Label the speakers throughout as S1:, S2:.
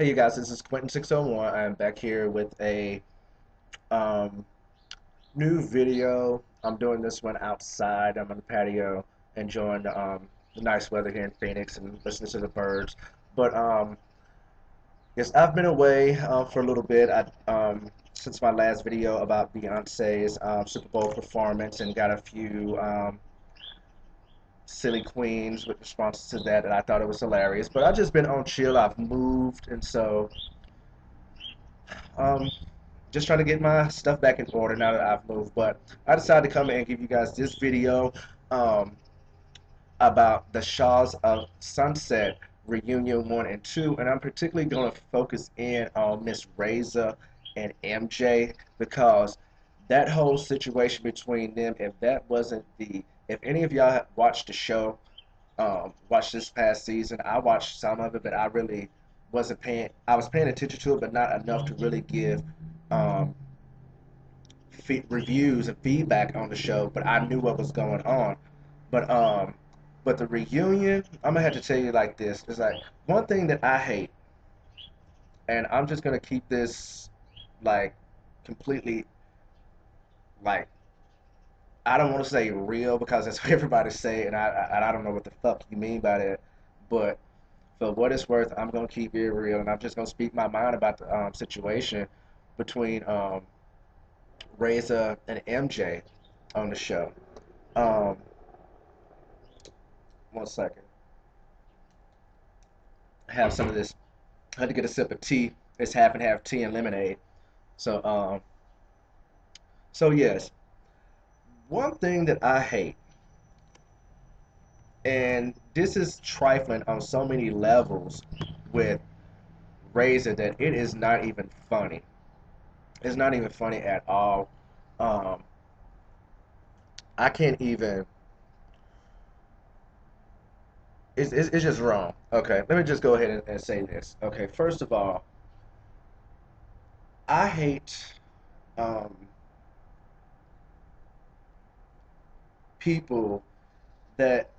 S1: Hey you guys, this is Quentin601. I'm back here with a um, new video. I'm doing this one outside. I'm on the patio enjoying the nice weather here in Phoenix and listening to the birds. But yes, I've been away for a little bit. Since my last video about Beyonce's Super Bowl performance and got a few silly queens with responses to that, and I thought it was hilarious. But I've just been on chill. I've moved, and so Um, just trying to get my stuff back in order now that I've moved. But I decided to come in and give you guys this video um, about the Shahs of Sunset Reunion 1 and 2. And I'm particularly going to focus in on Miss Reza and MJ because that whole situation between them, if any of y'all watched the show, watched this past season. I watched some of it, but I really I was paying attention to it, but not enough to really give um, reviews and feedback on the show. But I knew what was going on. But um, but the reunion, I'm gonna have to tell you like this. It's like one thing that I hate, and I'm just gonna keep this like completely like I don't want to say real because that's what everybody say, and I don't know what the fuck you mean by that. But for what it's worth, I'm gonna keep it real, and I'm just gonna speak my mind about the situation between Reza and MJ on the show. Um, One second, I have some of this. I had to get a sip of tea. It's half and half tea and lemonade. So yes, one thing that I hate, and this is trifling on so many levels with Reza that it is not even funny. It's not even funny at all. Um, I can't even. It's just wrong. Okay, let me just go ahead and say this. Okay, first of all, I hate um, people that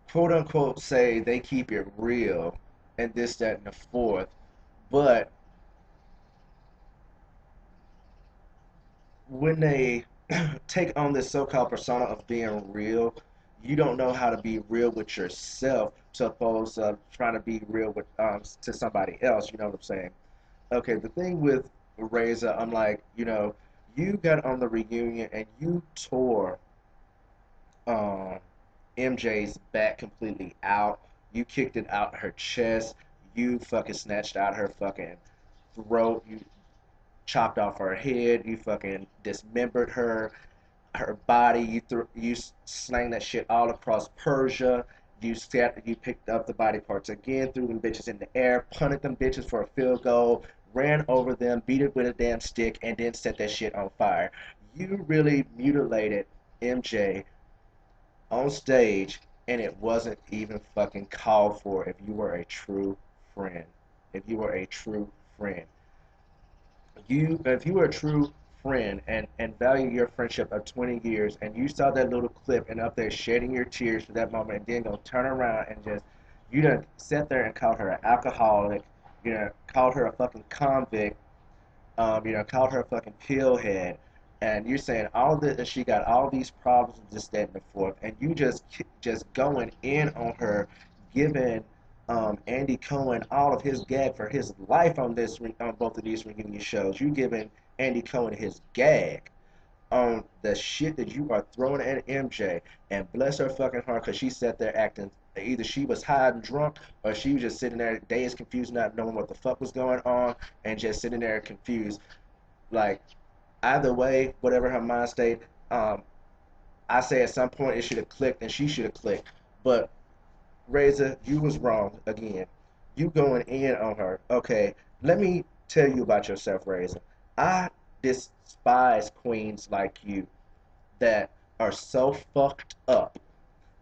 S1: quote unquote say they keep it real and this, that, and the fourth, but when they take on this so-called persona of being real, you don't know how to be real with yourself to opposed to trying to be real with to somebody else. You know what I'm saying? Okay, the thing with Reza, I'm like, you got on the reunion and you tore um, MJ's back completely out. You kicked it out her chest. You fucking snatched out her fucking throat. You chopped off her head. You fucking dismembered her body. You slang that shit all across Persia. You picked up the body parts again, threw them bitches in the air, punted them bitches for a field goal, ran over them, beat it with a damn stick, and then set that shit on fire. You really mutilated MJ on stage, and it wasn't even fucking called for if you were a true friend. If you were a true friend. If you were a true friend and value your friendship of 20 years and you saw that little clip and up there shedding your tears for that moment and then gonna turn around and just you done sat there and called her an alcoholic, called her a fucking convict, called her a fucking pillhead, and you're saying all this, and she got all these problems, this, that, and the fourth, and you just going in on her, giving Andy Cohen all of his gag for his life on both of these reunion shows. You giving Andy Cohen his gag on the shit that you are throwing at MJ, and bless her fucking heart, because she sat there acting. Either she was high and drunk, or she was just sitting there, dazed, confused, not knowing what the fuck was going on, and just sitting there confused. Like, either way, whatever her mind state, I say at some point it should have clicked, and she should have clicked. But Reza, you was wrong again. You going in on her. Okay, let me tell you about yourself, Reza. I despise queens like you that are so fucked up.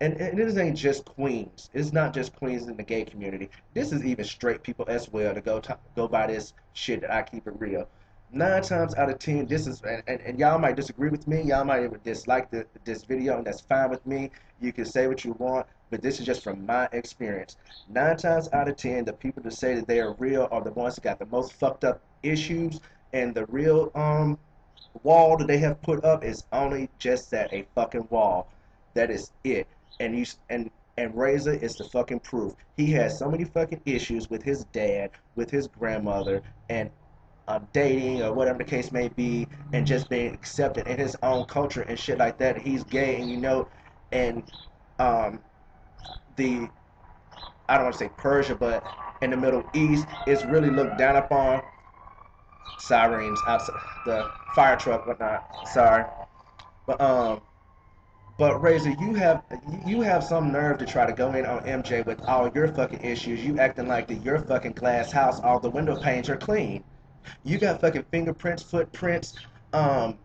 S1: And it ain't just queens. It's not just queens in the gay community. This is even straight people as well to go by this shit that I keep it real. 9 times out of 10, this is and y'all might disagree with me. Y'all might even dislike this video, and that's fine with me. You can say what you want. but this is just from my experience. 9 times out of 10, the people that say that they are real are the ones that got the most fucked up issues, and the real wall that they have put up is only just that, a fucking wall. That is it. And you and Reza is the fucking proof. He has so many fucking issues with his dad, with his grandmother, and dating or whatever the case may be, and just being accepted in his own culture and shit like that. He's gay, and and um, the I don't want to say Persia, but in the Middle East is really looked down upon. Sirens outside, the fire truck, whatnot. Sorry, but Razor, you have some nerve to try to go in on MJ with all your fucking issues. You acting like that your fucking glass house, all the window panes are clean. You got fucking fingerprints, footprints, um,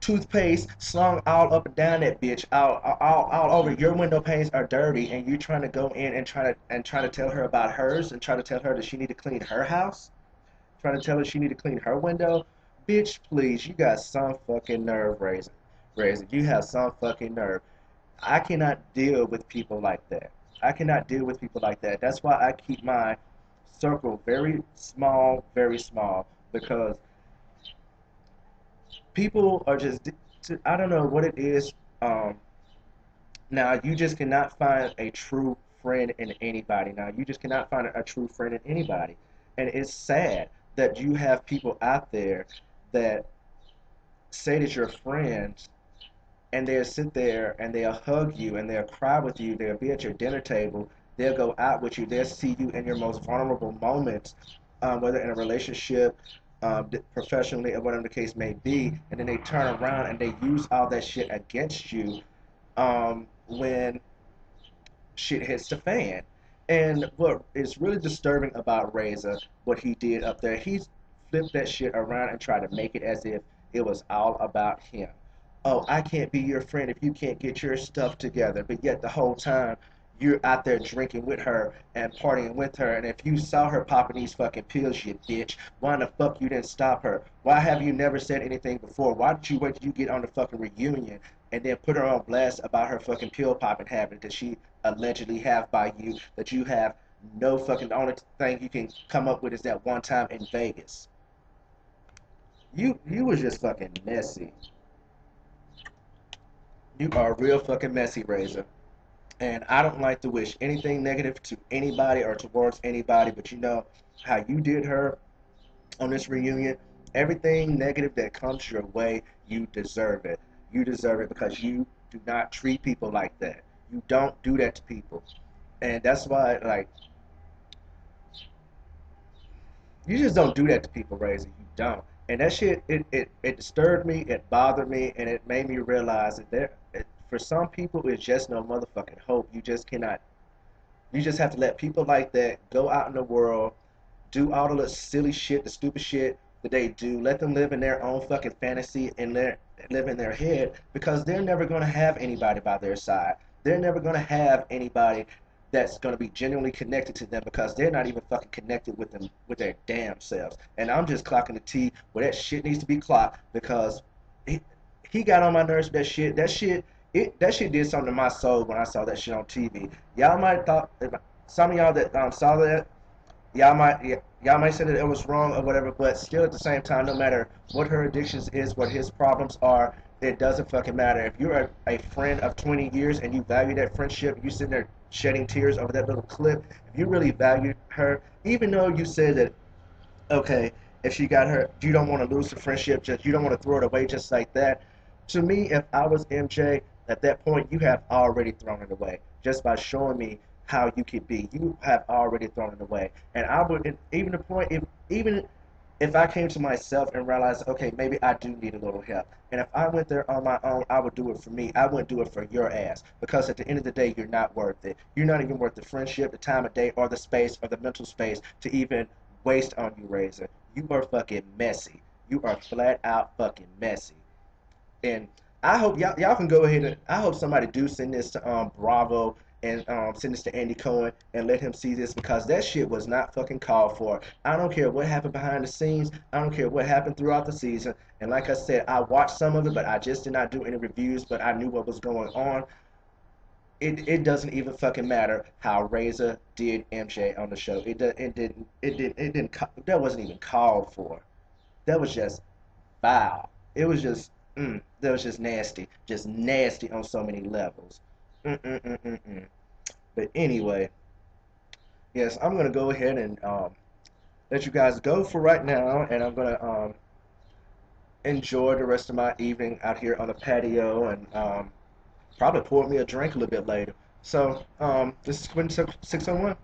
S1: toothpaste slung all up and down that bitch. All over your window panes are dirty, and you trying to go in and try to tell her about hers and try to tell her that she need to clean her house. Trying to tell her she need to clean her window. Bitch, please, you got some fucking nerve, Razor. Razor, you have some fucking nerve. I cannot deal with people like that. I cannot deal with people like that. That's why I keep my circle very small, because people are just, I don't know what it is. Um, Now, you just cannot find a true friend in anybody. Now, you just cannot find a true friend in anybody. And it's sad that you have people out there that say that you're friends, and they'll sit there and they'll hug you and they'll cry with you. They'll be at your dinner table. They'll go out with you. They'll see you in your most vulnerable moments, whether in a relationship, professionally, or whatever the case may be. And then they turn around and they use all that shit against you when shit hits the fan. And what is really disturbing about Reza, what he did up there, he flipped that shit around and tried to make it as if it was all about him. Oh, I can't be your friend if you can't get your stuff together. But yet the whole time you're out there drinking with her and partying with her. And if you saw her popping these fucking pills, you bitch, why the fuck you didn't stop her? Why have you never said anything before? Why did you wait till you get on the fucking reunion and then put her on blast about her fucking pill popping habit that she allegedly have by you, that you have no fucking, the only thing you can come up with is that one time in Vegas. You was just fucking messy. You are real fucking messy, Razor. And I don't like to wish anything negative to anybody or towards anybody, but you know how you did her on this reunion. Everything negative that comes your way, you deserve it. You deserve it because you do not treat people like that. You don't do that to people. And that's why, like, you just don't do that to people, Razor. You don't. And that shit, it disturbed me, it bothered me, and it made me realize that for some people, it's just no motherfucking hope. You just cannot, you just have to let people like that go out in the world, do all the silly shit, the stupid shit that they do. Let them live in their own fucking fantasy and live in their head, because they're never going to have anybody by their side. They're never going to have anybody that's going to be genuinely connected to them, because they're not even fucking connected with them with their damn selves. And I'm just clocking the T where that shit needs to be clocked, because he, he got on my nerves with that shit. That shit did something to my soul when I saw that shit on TV. Y'all might have thought, some of y'all that saw that, y'all might say that it was wrong or whatever, but still at the same time, no matter what her addictions is, what his problems are, it doesn't fucking matter. If you're a friend of 20 years and you value that friendship, you sitting there shedding tears over that little clip. If you really value her, even though you said that, okay, if she got her, you don't want to lose the friendship, just you don't want to throw it away just like that. To me, if I was MJ at that point, you have already thrown it away just by showing me how you could be. You have already thrown it away, and I would, and even the point, if even if I came to myself and realized, okay, maybe I do need a little help, and if I went there on my own, I would do it for me. I wouldn't do it for your ass, because at the end of the day, you're not worth it. You're not even worth the friendship, the time of day, or the space, or the mental space to even waste on you, Razor. You are fucking messy. You are flat out fucking messy. And I hope y'all can go ahead and I hope somebody do send this to Bravo and send this to Andy Cohen and let him see this, because that shit was not fucking called for. I don't care what happened behind the scenes. I don't care what happened throughout the season. And like I said, I watched some of it, but I just did not do any reviews. But I knew what was going on. it doesn't even fucking matter how Reza did MJ on the show. That wasn't even called for. That was just foul. It was just that was just nasty on so many levels. Mm-mm-mm-mm-mm. But anyway, yes, I'm gonna go ahead and let you guys go for right now, and I'm gonna enjoy the rest of my evening out here on the patio, and probably pour me a drink a little bit later. So this is Quentin 601.